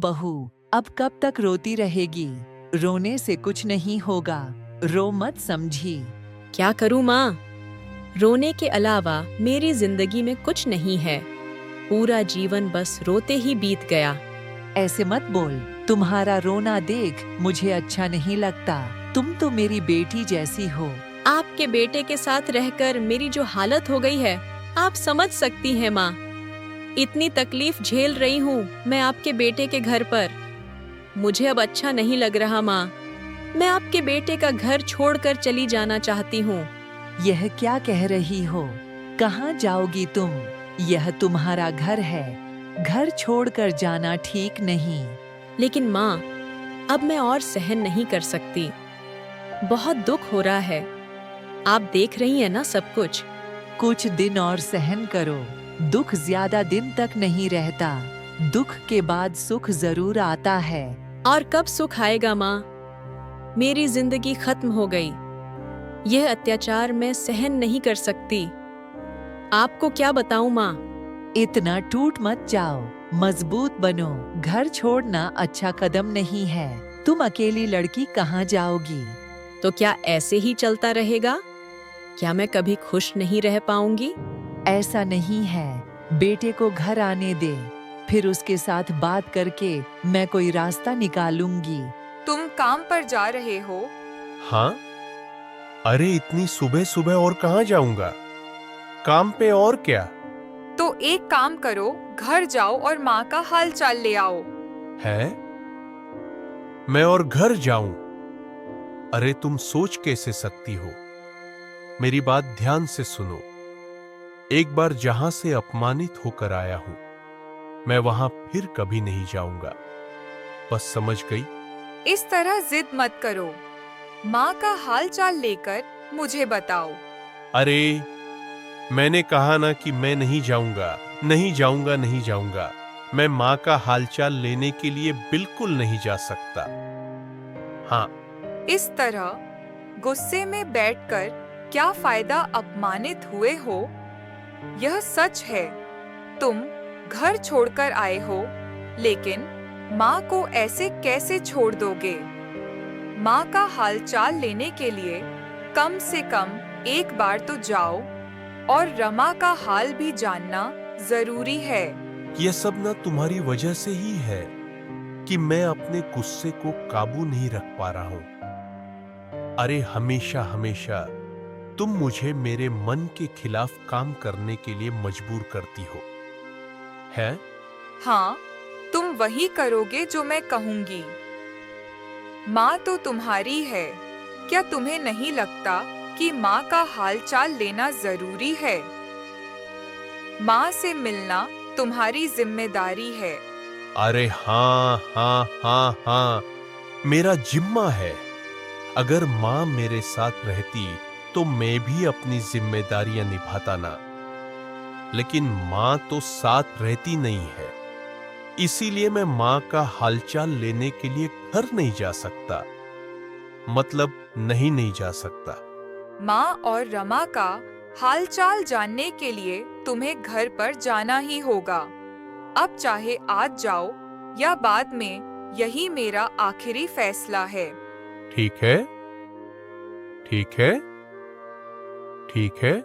बहू, अब कब तक रोती रहेगी? रोने से कुछ नहीं होगा, रो मत समझी। क्या करूं माँ? रोने के अलावा मेरी जिंदगी में कुछ नहीं है। पूरा जीवन बस रोते ही बीत गया। ऐसे मत बोल, तुम्हारा रोना देख मुझे अच्छा नहीं लगता। तुम तो मेरी बेटी जैसी हो। आपके बेटे के साथ रहकर मेरी जो हालत हो गई है, आप समझ सकती हैं माँ। इतनी तकलीफ झेल रही हूँ मैं आपके बेटे के घर पर। मुझे अब अच्छा नहीं लग रहा माँ। मैं आपके बेटे का घर छोड़कर चली जाना चाहती हूँ। यह क्या कह रही हो? कहाँ जाओगी तुम? यह तुम्हारा घर है। घर छोड़कर जाना ठीक नहीं। लेकिन माँ, अब मैं और सहन नहीं कर सकती। बहुत दुख हो रहा है। आप देख रही हैं ना सब कुछ। कुछ दिन और सहन करो। दुख ज्यादा दिन तक नहीं रहता। दुख के बाद सुख जरूर आता है। और कब सुख आएगा माँ? मेरी जिंदगी खत्म हो गई। यह अत्याचार मैं सहन नहीं कर सकती। आपको क्या बताऊं माँ? इतना टूट मत जाओ, मजबूत बनो। घर छोड़ना अच्छा कदम नहीं है। तुम अकेली लड़की कहाँ जाओगी? तो क्या ऐसे ही चलता रहेगा? क्या मैं कभी खुश नहीं रह पाऊंगी? ऐसा नहीं है। बेटे को घर आने दे, फिर उसके साथ बात करके मैं कोई रास्ता निकालूंगी। तुम काम पर जा रहे हो? हाँ? अरे इतनी सुबह सुबह और कहाँ जाऊंगा? काम पे और क्या? तो एक काम करो, घर जाओ और माँ का हाल चाल ले आओ। है? मैं और घर जाऊं? अरे तुम सोच कैसे सकती हो? मेरी बात ध्यान से सुनो। एक बार जहां से अपमानित होकर आया हूं, मैं वहां फिर कभी नहीं जाऊंगा। बस समझ गई? इस तरह जिद मत करो। माँ का हाल चाल लेकर मुझे बताओ। अरे मैंने कहा ना कि मैं नहीं जाऊंगा, नहीं जाऊंगा, नहीं जाऊंगा। मैं माँ का हालचाल लेने के लिए बिल्कुल नहीं जा सकता। हाँ। इस तरह गुस्से में बैठकर क्या फायदा? अपमानित हुए हो। यह सच है, तुम घर छोड़कर आए हो, लेकिन माँ को ऐसे कैसे छोड़ दोगे? माँ का हालचाल लेने के लिए कम से कम एक बार तो जाओ, और रमा का हाल भी जानना जरूरी है। यह सब ना तुम्हारी वजह से ही है कि मैं अपने गुस्से को काबू नहीं रख पा रहा हूं। अरे हमेशा हमेशा तुम मुझे मेरे मन के खिलाफ काम करने के लिए मजबूर करती हो, है? हाँ, तुम वही करोगे जो मैं कहूंगी। माँ तो तुम्हारी है। क्या तुम्हें नहीं लगता कि माँ का हालचाल लेना जरूरी है? माँ से मिलना तुम्हारी जिम्मेदारी है। अरे हाँ हाँ हाँ हाँ, मेरा जिम्मा है। अगर माँ मेरे साथ रहती तो मैं भी अपनी जिम्मेदारियां निभाता ना। लेकिन माँ तो साथ रहती नहीं है, इसीलिए मैं माँ का हालचाल लेने के लिए घर नहीं जा सकता। मतलब नहीं जा सकता। माँ और रमा का हालचाल जानने के लिए तुम्हें घर पर जाना ही होगा। अब चाहे आज जाओ या बाद में, यही मेरा आखिरी फैसला है। ठीक है, ठीक है, ठीक है,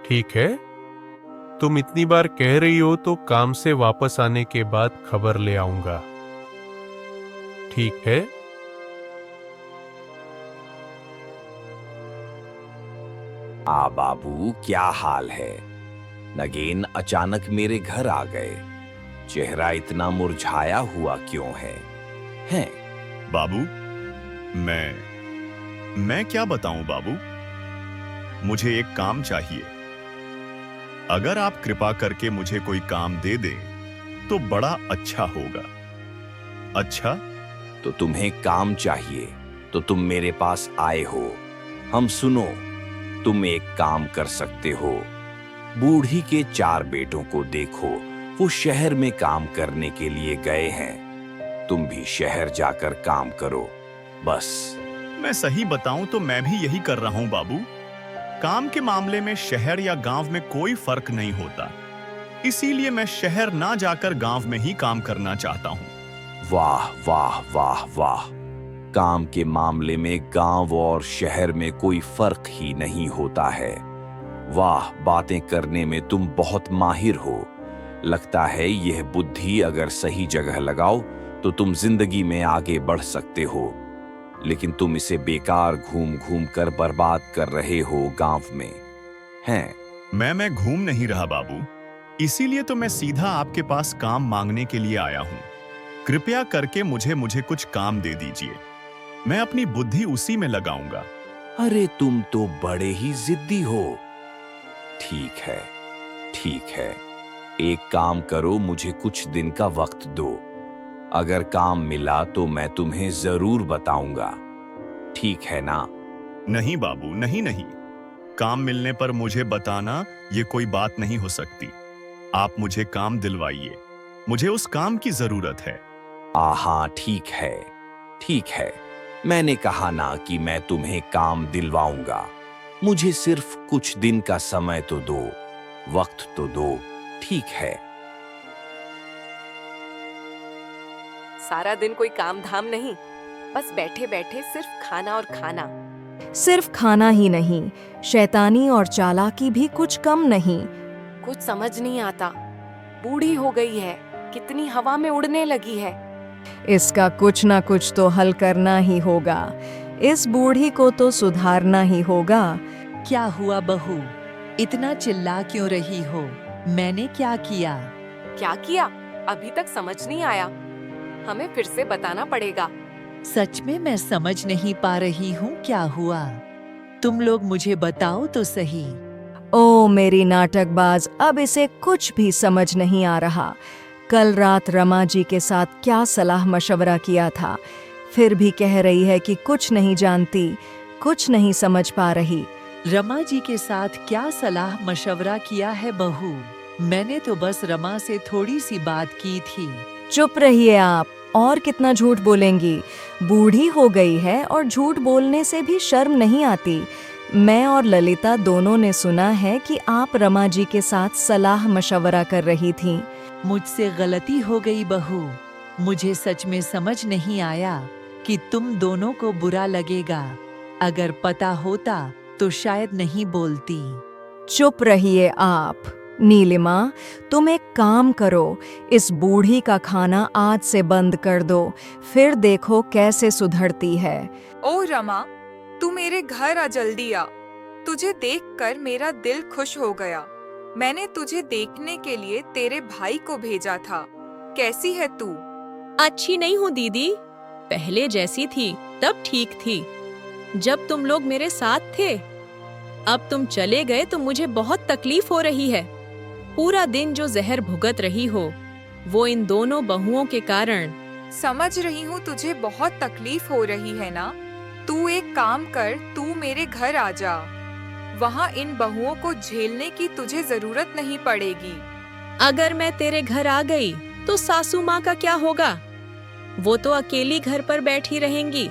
ठीक है। तुम इतनी बार कह रही हो तो काम से वापस आने के बाद खबर ले आऊंगा। ठीक है? बाबू, क्या हाल है? नगेन अचानक मेरे घर आ गए। चेहरा इतना मुरझाया हुआ क्यों है? हैं? बाबू, मैं क्या बताऊं बाबू? मुझे एक काम चाहिए। अगर आप कृपा करके मुझे कोई काम दे दें तो बड़ा अच्छा होगा। अच्छा? तो तुम्हें काम चाहिए तो तुम मेरे पास आए हो। हम सुनो, तुम एक काम कर सकते हो। बूढ़ी के 4 बेटों को देखो, वो शहर में काम करने के लिए गए हैं। तुम भी शहर जाकर काम करो, बस। मैं सही बताऊं तो मैं भी यही कर रहा हूं बाबू। काम के मामले में शहर या गांव में कोई फर्क नहीं होता। इसीलिए मैं शहर ना जाकर गांव में ही काम करना चाहता हूँ। वाह वाह वाह वाह, काम के मामले में गांव और शहर में कोई फर्क ही नहीं होता है। वाह, बातें करने में तुम बहुत माहिर हो। लगता है यह बुद्धि अगर सही जगह लगाओ तो तुम जिंदगी में आगे बढ़ सकते हो, लेकिन तुम इसे बेकार घूम घूम कर बर्बाद कर रहे हो गांव में। हैं? मैं घूम नहीं रहा बाबू, इसीलिए तो मैं सीधा आपके पास काम मांगने के लिए आया हूँ। कृपया करके मुझे कुछ काम दे दीजिए, मैं अपनी बुद्धि उसी में लगाऊंगा। अरे तुम तो बड़े ही जिद्दी हो। ठीक है, ठीक है, एक काम करो, मुझे कुछ दिन का वक्त दो। अगर काम मिला तो मैं तुम्हें जरूर बताऊंगा, ठीक है ना? नहीं बाबू, नहीं नहीं, काम मिलने पर मुझे बताना ये कोई बात नहीं हो सकती। आप मुझे काम दिलवाइए, मुझे उस काम की जरूरत है। आहा, ठीक है, ठीक है, मैंने कहा ना कि मैं तुम्हें काम दिलवाऊंगा। मुझे सिर्फ कुछ दिन का समय तो दो, वक्त तो दो, ठीक है? सारा दिन कोई काम धाम नहीं, बस बैठे बैठे सिर्फ खाना और खाना। सिर्फ खाना ही नहीं, शैतानी और चालाकी भी कुछ कम नहीं। कुछ समझ नहीं आता, बूढ़ी हो गई है, कितनी हवा में उड़ने लगी है। इसका कुछ ना कुछ तो हल करना ही होगा। इस बूढ़ी को तो सुधारना ही होगा। क्या हुआ बहू, इतना चिल्ला क्यों रही हो? मैंने क्या किया? क्या किया? अभी तक समझ नहीं आया, हमें फिर से बताना पड़ेगा। सच में मैं समझ नहीं पा रही हूँ क्या हुआ। तुम लोग मुझे बताओ तो सही। ओ मेरी नाटकबाज, अब इसे कुछ भी समझ नहीं आ रहा। कल रात रमा जी के साथ क्या सलाह मशवरा किया था, फिर भी कह रही है कि कुछ नहीं जानती, कुछ नहीं समझ पा रही। रमा जी के साथ क्या सलाह मशवरा किया है बहू? मैंने तो बस रमा से थोड़ी सी बात की थी। चुप रहिए आप, और कितना झूठ बोलेंगी? बूढ़ी हो गई है और झूठ बोलने से भी शर्म नहीं आती। मैं और ललिता दोनों ने सुना है कि आप रमा जी के साथ सलाह मशवरा कर रही थीं। मुझसे गलती हो गई बहू। मुझे सच में समझ नहीं आया कि तुम दोनों को बुरा लगेगा। अगर पता होता तो शायद नहीं बोलती। चुप रहिए आप। नीलिमा, तुम एक काम करो, इस बूढ़ी का खाना आज से बंद कर दो, फिर देखो कैसे सुधरती है। ओ रमा, तू मेरे घर आ, जल्दी आ। तुझे देखकर मेरा दिल खुश हो गया। मैंने तुझे देखने के लिए तेरे भाई को भेजा था। कैसी है तू? अच्छी नहीं हूँ दीदी, पहले जैसी थी तब ठीक थी, जब तुम लोग मेरे साथ थे। अब तुम चले गए तो मुझे बहुत तकलीफ हो रही है। पूरा दिन जो जहर भुगत रही हो, वो इन दोनों बहुओं के कारण। समझ रही हूँ तुझे बहुत तकलीफ हो रही है ना। तू एक काम कर, तू मेरे घर आ जा। वहाँ इन बहुओं को झेलने की तुझे जरूरत नहीं पड़ेगी। अगर मैं तेरे घर आ गई तो सासू माँ का क्या होगा? वो तो अकेली घर पर बैठी रहेंगी।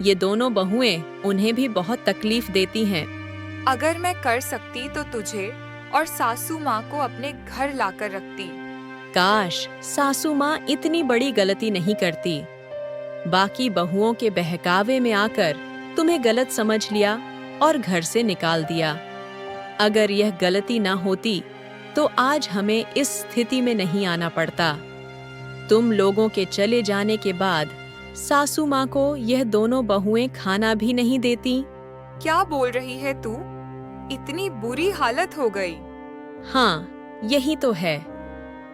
ये दोनों बहुएं उन्हें भी बहुत तकलीफ देती हैं। अगर मैं कर सकती तो तुझे और सासू माँ को अपने घर लाकर रखती। काश सासू माँ इतनी बड़ी गलती नहीं करती। बाकी बहुओं के बहकावे में आकर तुम्हें गलत समझ लिया और घर से निकाल दिया। अगर यह गलती ना होती तो आज हमें इस स्थिति में नहीं आना पड़ता। तुम लोगों के चले जाने के बाद सासू माँ को यह दोनों बहुएं खाना भी नहीं देती। क्या बोल रही है तू? इतनी बुरी हालत हो गई? हाँ, यही तो है।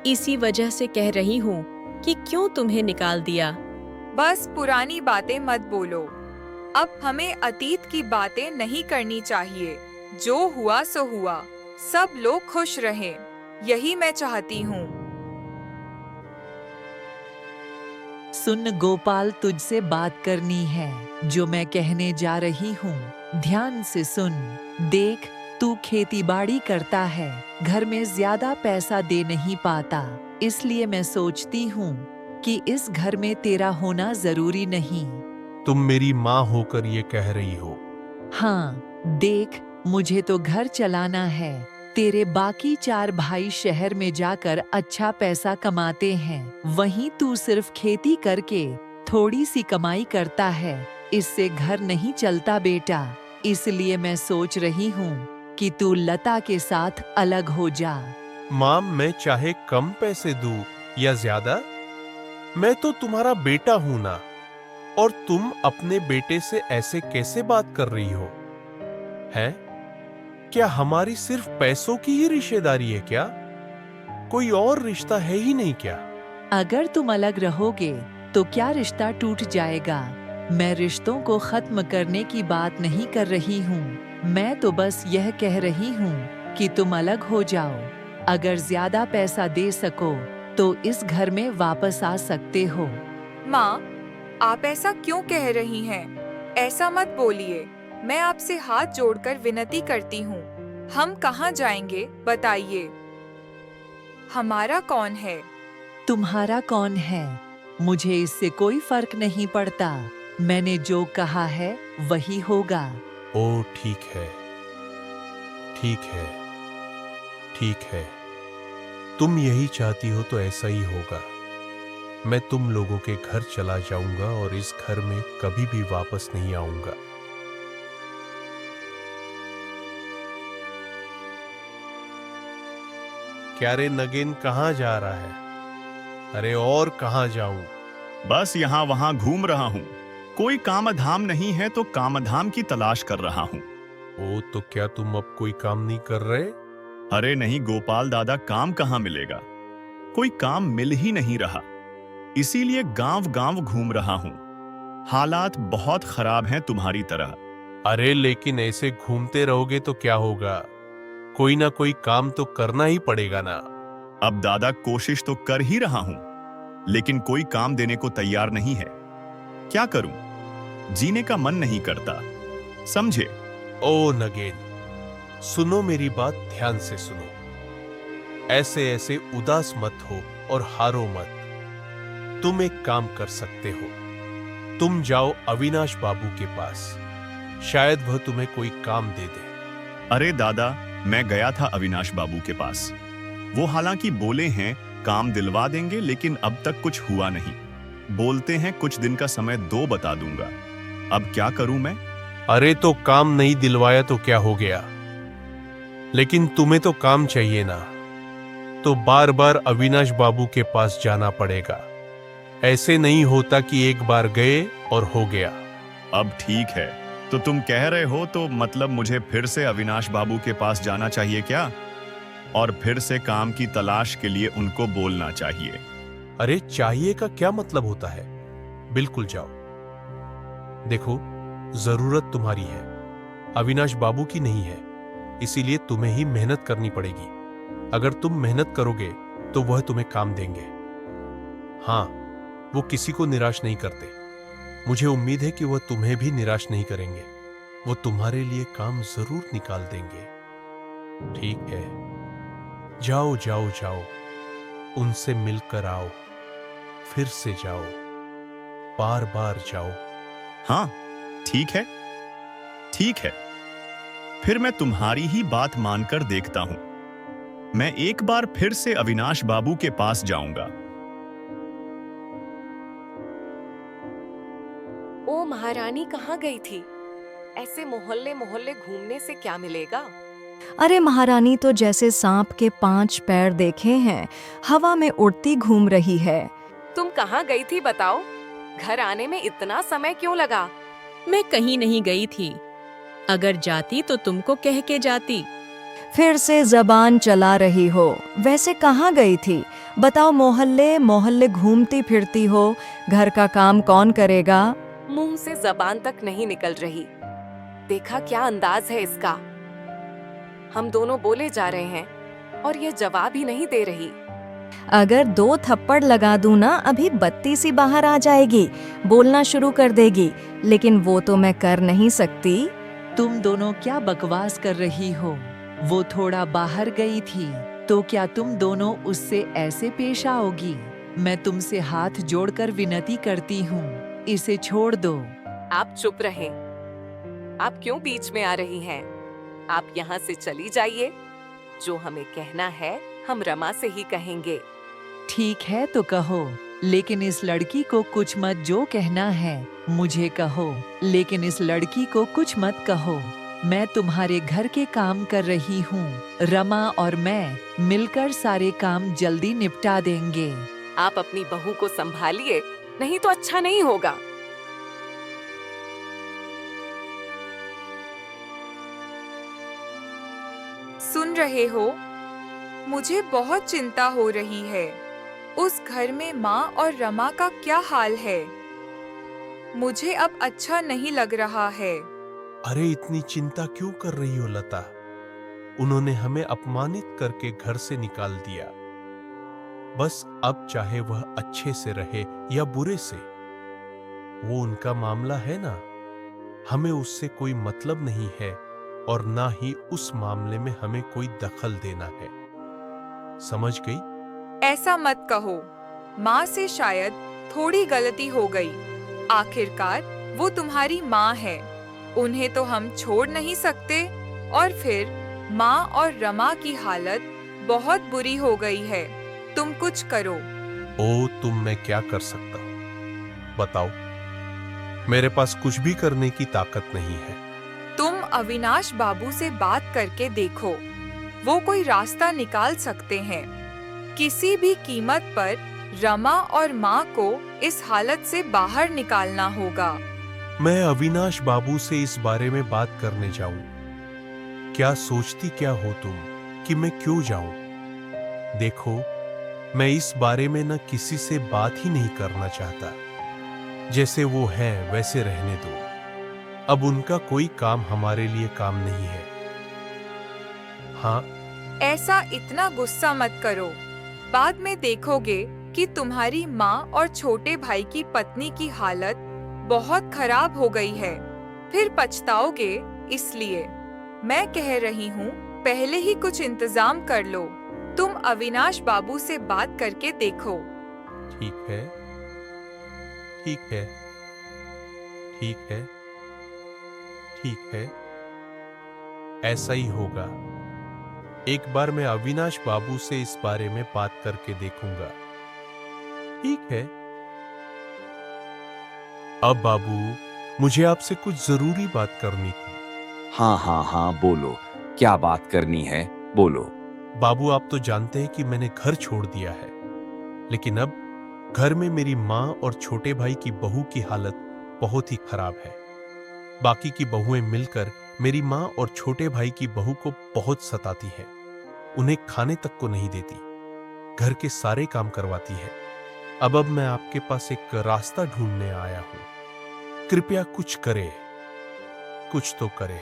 इसी वजह से कह रही हूँ कि क्यों तुम्हें निकाल दिया। बस पुरानी बातें मत बोलो। अब हमें अतीत की बातें नहीं करनी चाहिए। जो हुआ सो हुआ, सब लोग खुश रहें, यही मैं चाहती हूँ। सुन गोपाल, तुझसे बात करनी है। जो मैं कहने जा रही हूँ ध्यान से सुन। देख, तू खेती बाड़ी करता है, घर में ज्यादा पैसा दे नहीं पाता, इसलिए मैं सोचती हूँ कि इस घर में तेरा होना जरूरी नहीं। तुम मेरी माँ होकर ये कह रही हो? हाँ, देख, मुझे तो घर चलाना है, तेरे बाकी 4 भाई शहर में जाकर अच्छा पैसा कमाते हैं, वहीं तू सिर्फ खेती करके थोड़ी सी कमाई करता है। इससे घर नहीं चलता बेटा। इसलिए मैं सोच रही हूँ कि तू लता के साथ अलग हो जा। माँ, मैं चाहे कम पैसे दूं या ज्यादा, मैं तो तुम्हारा बेटा हूं ना। और तुम अपने बेटे से ऐसे कैसे बात कर रही हो? है क्या हमारी सिर्फ पैसों की ही रिश्तेदारी है क्या? कोई और रिश्ता है ही नहीं क्या? अगर तुम अलग रहोगे तो क्या रिश्ता टूट जाएगा? मैं रिश्तों को खत्म करने की बात नहीं कर रही हूँ। मैं तो बस यह कह रही हूँ कि तुम अलग हो जाओ। अगर ज्यादा पैसा दे सको तो इस घर में वापस आ सकते हो। माँ, आप ऐसा क्यों कह रही हैं? ऐसा मत बोलिए। मैं आपसे हाथ जोड़कर विनती करती हूँ। हम कहाँ जाएंगे बताइए। हमारा कौन है? तुम्हारा कौन है? मुझे इससे कोई फर्क नहीं पड़ता। मैंने जो कहा है वही होगा। ओ ठीक है, ठीक है, ठीक है। तुम यही चाहती हो तो ऐसा ही होगा। मैं तुम लोगों के घर चला जाऊंगा और इस घर में कभी भी वापस नहीं आऊंगा। क्या रे नगेन, कहाँ जा रहा है? अरे और कहाँ जाऊं? बस यहाँ वहां घूम रहा हूँ। कोई काम धाम नहीं है तो काम धाम की तलाश कर रहा हूँ। ओ, तो क्या तुम अब कोई काम नहीं कर रहे? अरे नहीं गोपाल दादा, काम कहाँ मिलेगा? कोई काम मिल ही नहीं रहा, इसीलिए गांव गांव घूम रहा हूँ। हालात बहुत खराब हैं तुम्हारी तरह। अरे लेकिन ऐसे घूमते रहोगे तो क्या होगा? कोई ना कोई काम तो करना ही पड़ेगा ना। अब दादा कोशिश तो कर ही रहा हूँ, लेकिन कोई काम देने को तैयार नहीं है। क्या करूं? जीने का मन नहीं करता, समझे? ओ नगेन, सुनो मेरी बात ध्यान से सुनो। ऐसे ऐसे उदास मत हो और हारो मत। तुम एक काम कर सकते हो। तुम जाओ अविनाश बाबू के पास, शायद वह तुम्हें कोई काम दे दे। अरे दादा, मैं गया था अविनाश बाबू के पास। वो हालांकि बोले हैं काम दिलवा देंगे, लेकिन अब तक कुछ हुआ नहीं। बोलते हैं कुछ दिन का समय दो, बता दूंगा। अब क्या करूं मैं? अरे तो काम नहीं दिलवाया तो क्या हो गया? लेकिन तुम्हें तो काम चाहिए ना, तो बार बार अविनाश बाबू के पास जाना पड़ेगा। ऐसे नहीं होता कि एक बार गए और हो गया। अब ठीक है, तो तुम कह रहे हो तो मतलब मुझे फिर से अविनाश बाबू के पास जाना चाहिए क्या? और फिर से काम की तलाश के लिए उनको बोलना चाहिए? अरे चाहिए का क्या मतलब होता है? बिल्कुल जाओ। देखो, जरूरत तुम्हारी है, अविनाश बाबू की नहीं है। इसीलिए तुम्हें ही मेहनत करनी पड़ेगी। अगर तुम मेहनत करोगे तो वह तुम्हें काम देंगे। हाँ, वो किसी को निराश नहीं करते। मुझे उम्मीद है कि वह तुम्हें भी निराश नहीं करेंगे। वो तुम्हारे लिए काम जरूर निकाल देंगे। ठीक है, जाओ जाओ जाओ, उनसे मिलकर आओ, फिर से जाओ, बार बार जाओ। हाँ ठीक है, ठीक है। फिर मैं तुम्हारी ही बात मानकर देखता हूं। मैं एक बार फिर से अविनाश बाबू के पास जाऊंगा। ओ महारानी कहाँ गई थी? ऐसे मोहल्ले मोहल्ले घूमने से क्या मिलेगा? अरे महारानी तो जैसे सांप के 5 पैर देखे हैं, हवा में उड़ती घूम रही है। तुम कहाँ गई थी बताओ? घर आने में इतना समय क्यों लगा? मैं कहीं नहीं गई थी। अगर जाती तो तुमको कह के जाती। फिर से जबान चला रही हो। वैसे कहाँ गई थी बताओ? मोहल्ले मोहल्ले घूमती फिरती हो, घर का काम कौन करेगा? मुंह से जबान तक नहीं निकल रही। देखा क्या अंदाज है इसका? हम दोनों बोले जा रहे हैं और ये जवाब ही नहीं दे रही। अगर 2 थप्पड़ लगा दूं ना, अभी बत्ती सी बाहर आ जाएगी, बोलना शुरू कर देगी। लेकिन वो तो मैं कर नहीं सकती। तुम दोनों क्या बकवास कर रही हो? वो थोड़ा बाहर गई थी तो क्या तुम दोनों उससे ऐसे पेश आओगी? मैं तुमसे हाथ जोड़कर विनती करती हूँ, इसे छोड़ दो। आप चुप रहें। आप क्यों बीच में आ रही हैं? आप यहाँ से चली जाइए। जो हमें कहना है हम रमा से ही कहेंगे। ठीक है तो कहो, लेकिन इस लड़की को कुछ मत। जो कहना है मुझे कहो, लेकिन इस लड़की को कुछ मत कहो। मैं तुम्हारे घर के काम कर रही हूँ। रमा और मैं मिलकर सारे काम जल्दी निपटा देंगे। आप अपनी बहू को संभालिए, नहीं तो अच्छा नहीं होगा। सुन रहे हो? मुझे बहुत चिंता हो रही है। उस घर में माँ और रमा का क्या हाल है? मुझे अब अच्छा नहीं लग रहा है। अरे इतनी चिंता क्यों कर रही हो लता? उन्होंने हमें अपमानित करके घर से निकाल दिया। बस अब चाहे वह अच्छे से रहे या बुरे से, वो उनका मामला है ना। हमें उससे कोई मतलब नहीं है और ना ही उस मामले में हमें कोई दखल देना है। समझ गई? ऐसा मत कहो। माँ से शायद थोड़ी गलती हो गई। आखिरकार वो तुम्हारी माँ है, उन्हें तो हम छोड़ नहीं सकते। और फिर माँ और रमा की हालत बहुत बुरी हो गई है। तुम कुछ करो। तुम मैं क्या कर सकता हूँ बताओ? मेरे पास कुछ भी करने की ताकत नहीं है। तुम अविनाश बाबू से बात करके देखो, वो कोई रास्ता निकाल सकते हैं। किसी भी कीमत पर रमा और माँ को इस हालत से बाहर निकालना होगा। मैं अविनाश बाबू से इस बारे में बात करने जाऊं? क्या सोचती क्या हो तुम कि मैं क्यों जाऊं? देखो, मैं इस बारे में न किसी से बात ही नहीं करना चाहता। जैसे वो हैं वैसे रहने दो। अब उनका कोई काम हमारे लिए काम नहीं है। हाँ, ऐसा इतना गुस्सा मत करो। बाद में देखोगे कि तुम्हारी माँ और छोटे भाई की पत्नी की हालत बहुत खराब हो गई है। फिर पछताओगे। इसलिए मैं कह रही हूँ, पहले ही कुछ इंतजाम कर लो। तुम अविनाश बाबू से बात करके देखो। ठीक है, ठीक है, ठीक है, ठीक है, ऐसा ही होगा। एक बार मैं अविनाश बाबू से इस बारे में बात करके देखूंगा। ठीक है। अब बाबू, मुझे आपसे कुछ जरूरी बात करनी थी। हाँ हाँ हाँ, बोलो, क्या बात करनी है, बोलो। बाबू, आप तो जानते हैं कि मैंने घर छोड़ दिया है, लेकिन अब घर में मेरी माँ और छोटे भाई की बहू की हालत बहुत ही खराब है। बाकी की बहुएं मिलकर मेरी माँ और छोटे भाई की बहू को बहुत सताती हैं। उन्हें खाने तक को नहीं देती, घर के सारे काम करवाती है। अब मैं आपके पास एक रास्ता ढूंढने आया हूं। कृपया कुछ करे, कुछ तो करे।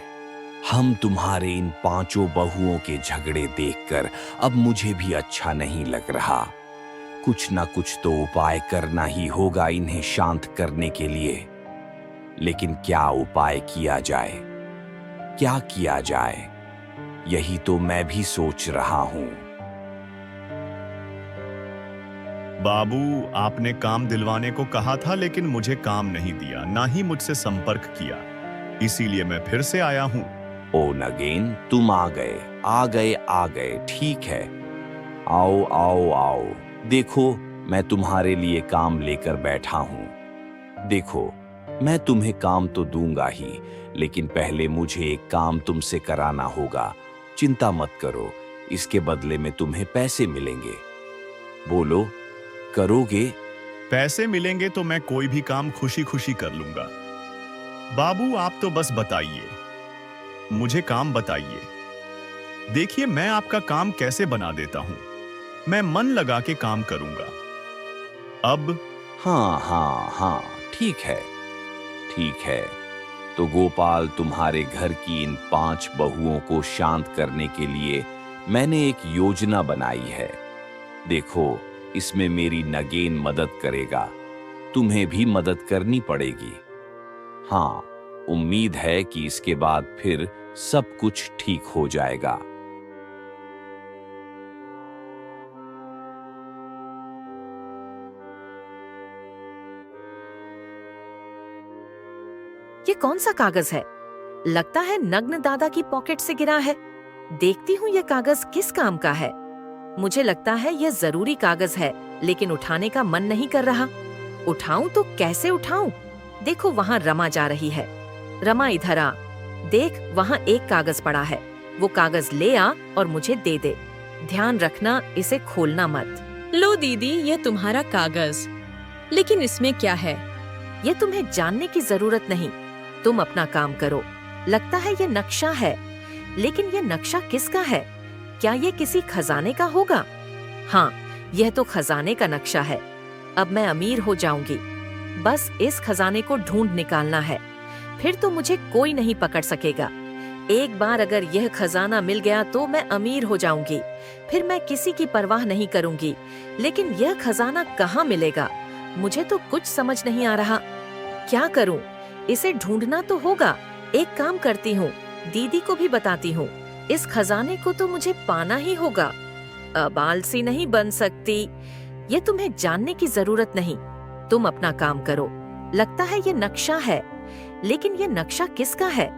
हम तुम्हारे इन 5 बहुओं के झगड़े देखकर अब मुझे भी अच्छा नहीं लग रहा। कुछ ना कुछ तो उपाय करना ही होगा इन्हें शांत करने के लिए। लेकिन क्या उपाय किया जाए, क्या किया जाए, यही तो मैं भी सोच रहा हूं। बाबू, आपने काम दिलवाने को कहा था, लेकिन मुझे काम नहीं दिया, ना ही मुझसे संपर्क किया। इसीलिए मैं फिर से आया हूं। ओ नगेन, तुम आ गए, आ गए, आ गए। ठीक है, आओ आओ आओ। देखो, मैं तुम्हारे लिए काम लेकर बैठा हूं। देखो, मैं तुम्हें काम तो दूंगा ही, लेकिन पहले मुझे एक काम तुमसे कराना होगा। चिंता मत करो, इसके बदले में तुम्हें पैसे मिलेंगे। बोलो, करोगे? पैसे मिलेंगे तो मैं कोई भी काम खुशी खुशी कर लूंगा। बाबू, आप तो बस बताइए, मुझे काम बताइए। देखिए, मैं आपका काम कैसे बना देता हूं। मैं मन लगा के काम करूंगा। अब हाँ हाँ हाँ, ठीक है, ठीक है। तो गोपाल, तुम्हारे घर की इन 5 बहुओं को शांत करने के लिए मैंने एक योजना बनाई है। देखो, इसमें मेरी नगेन मदद करेगा, तुम्हें भी मदद करनी पड़ेगी। हाँ, उम्मीद है कि इसके बाद फिर सब कुछ ठीक हो जाएगा। ये कौन सा कागज है? लगता है नग्न दादा की पॉकेट से गिरा है। देखती हूँ ये कागज किस काम का है। मुझे लगता है यह जरूरी कागज है, लेकिन उठाने का मन नहीं कर रहा। उठाऊं तो कैसे उठाऊं? देखो वहाँ रमा जा रही है। रमा इधर आ, देख वहाँ एक कागज पड़ा है। वो कागज ले आ और मुझे दे दे। ध्यान रखना, इसे खोलना मत। लो दीदी, ये तुम्हारा कागज। लेकिन इसमें क्या है? ये तुम्हें जानने की जरूरत नहीं, तुम अपना काम करो। लगता है ये नक्शा है, लेकिन ये नक्शा किसका है? क्या ये किसी खजाने का होगा? हाँ, यह तो खजाने का नक्शा है। अब मैं अमीर हो जाऊंगी। बस इस खजाने को ढूंढ निकालना है, फिर तो मुझे कोई नहीं पकड़ सकेगा। एक बार अगर यह खजाना मिल गया तो मैं अमीर हो जाऊंगी, फिर मैं किसी की परवाह नहीं करूंगी। लेकिन यह खजाना कहाँ मिलेगा? मुझे तो कुछ समझ नहीं आ रहा। क्या करूं? इसे ढूंढना तो होगा। एक काम करती हूँ, दीदी को भी बताती हूँ। इस खजाने को तो मुझे पाना ही होगा। अब आलसी नहीं बन सकती। ये तुम्हें जानने की जरूरत नहीं, तुम अपना काम करो। लगता है ये नक्शा है, लेकिन ये नक्शा किसका है?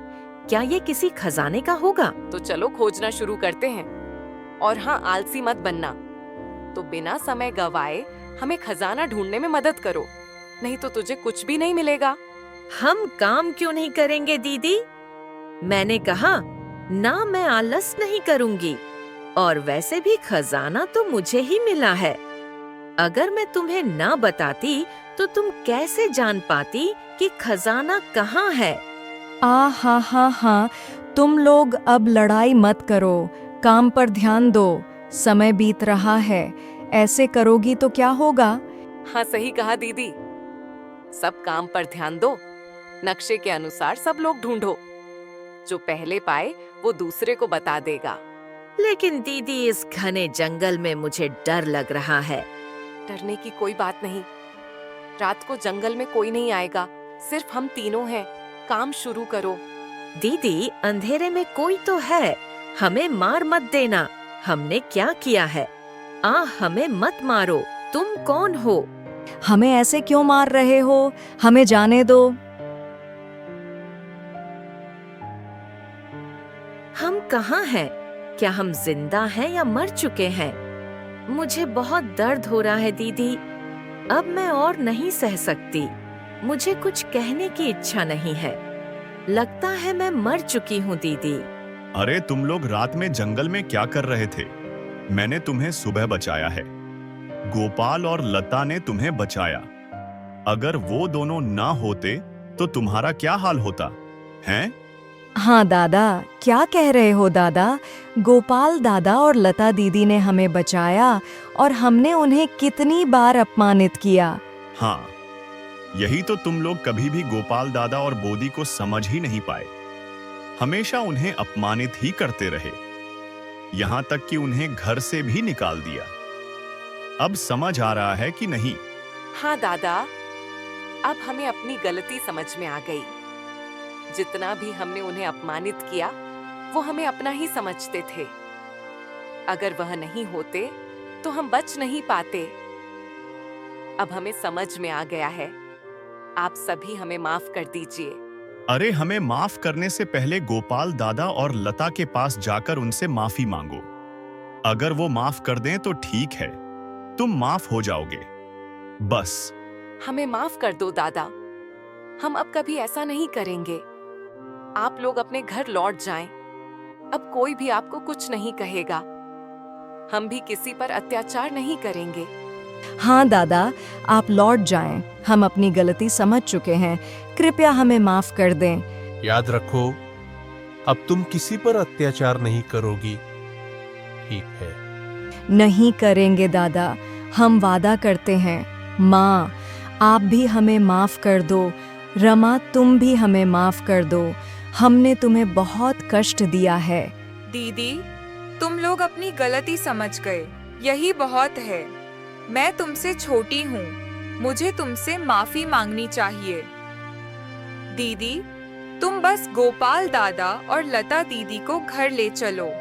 क्या ये किसी खजाने का होगा? तो चलो खोजना शुरू करते हैं। और हाँ, आलसी मत बनना। तो बिना समय गवाए हमें खजाना ढूंढने में मदद करो, नहीं तो तुझे कुछ भी नहीं मिलेगा। हम काम क्यों नहीं करेंगे दीदी? मैंने कहा ना, मैं आलस नहीं करूंगी। और वैसे भी खजाना तो मुझे ही मिला है। अगर मैं तुम्हें ना बताती तो तुम कैसे जान पाती कि खजाना कहाँ है? हा, तुम लोग अब लड़ाई मत करो, काम पर ध्यान दो। समय बीत रहा है, ऐसे करोगी तो क्या होगा? हाँ, सही कहा दीदी। सब काम पर ध्यान दो, नक्शे के अनुसार सब लोग ढूंढो। जो पहले पाए वो दूसरे को बता देगा। लेकिन दीदी, इस घने जंगल में मुझे डर लग रहा है। डरने की कोई बात नहीं। रात को जंगल में कोई नहीं आएगा, सिर्फ हम तीनों हैं। काम शुरू करो। दीदी, अंधेरे में कोई तो है, हमें मार मत देना। हमने क्या किया है? हमें मत मारो। तुम कौन हो? हमें ऐसे क्यों मार रहे हो? हमें जाने दो। हम कहाँ हैं? क्या हम जिंदा हैं या मर चुके हैं? मुझे बहुत दर्द हो रहा है दीदी। अब मैं और नहीं सह सकती। मुझे कुछ कहने की इच्छा नहीं है। लगता है मैं मर चुकी हूँ दीदी। अरे तुम लोग रात में जंगल में क्या कर रहे थे? मैंने तुम्हें सुबह बचाया है। गोपाल और लता ने तुम्हें बचाया। अगर वो दोनों ना होते तो तुम्हारा क्या हाल होता हैं? हाँ दादा, क्या कह रहे हो दादा? गोपाल दादा और लता दीदी ने हमें बचाया और हमने उन्हें कितनी बार अपमानित किया। हाँ, यही तो तुम लोग कभी भी गोपाल दादा और बोदी को समझ ही नहीं पाए। हमेशा उन्हें अपमानित ही करते रहे, यहाँ तक कि उन्हें घर से भी निकाल दिया। अब समझ आ रहा है कि नहीं? हाँ दादा, अब हमें अपनी गलती समझ में आ गई। जितना भी हमने उन्हें अपमानित किया, वो हमें अपना ही समझते थे। अगर वह नहीं होते तो हम बच नहीं पाते। अब हमें समझ में आ गया है। आप सभी हमें माफ कर दीजिए। अरे हमें माफ करने से पहले गोपाल दादा और लता के पास जाकर उनसे माफी मांगो। अगर वो माफ कर दें तो ठीक है, तुम माफ हो जाओगे। बस हमें माफ कर दो दादा, हम अब कभी ऐसा नहीं करेंगे। आप लोग अपने घर लौट जाएं। अब कोई भी आपको कुछ नहीं कहेगा। हम भी किसी पर अत्याचार नहीं करेंगे। हाँ दादा, आप लौट जाएं। हम अपनी गलती समझ चुके हैं, कृपया हमें माफ कर दें। याद रखो, अब तुम किसी पर अत्याचार नहीं करोगी, ठीक है? नहीं करेंगे दादा, हम वादा करते हैं। माँ, आप भी हमें माफ कर दो। रमा, तुम भी हमें माफ कर दो। हमने तुम्हें बहुत कष्ट दिया है। दीदी, तुम लोग अपनी गलती समझ गए, यही बहुत है। मैं तुमसे छोटी हूँ, मुझे तुमसे माफी मांगनी चाहिए। दीदी, तुम बस गोपाल दादा और लता दीदी को घर ले चलो।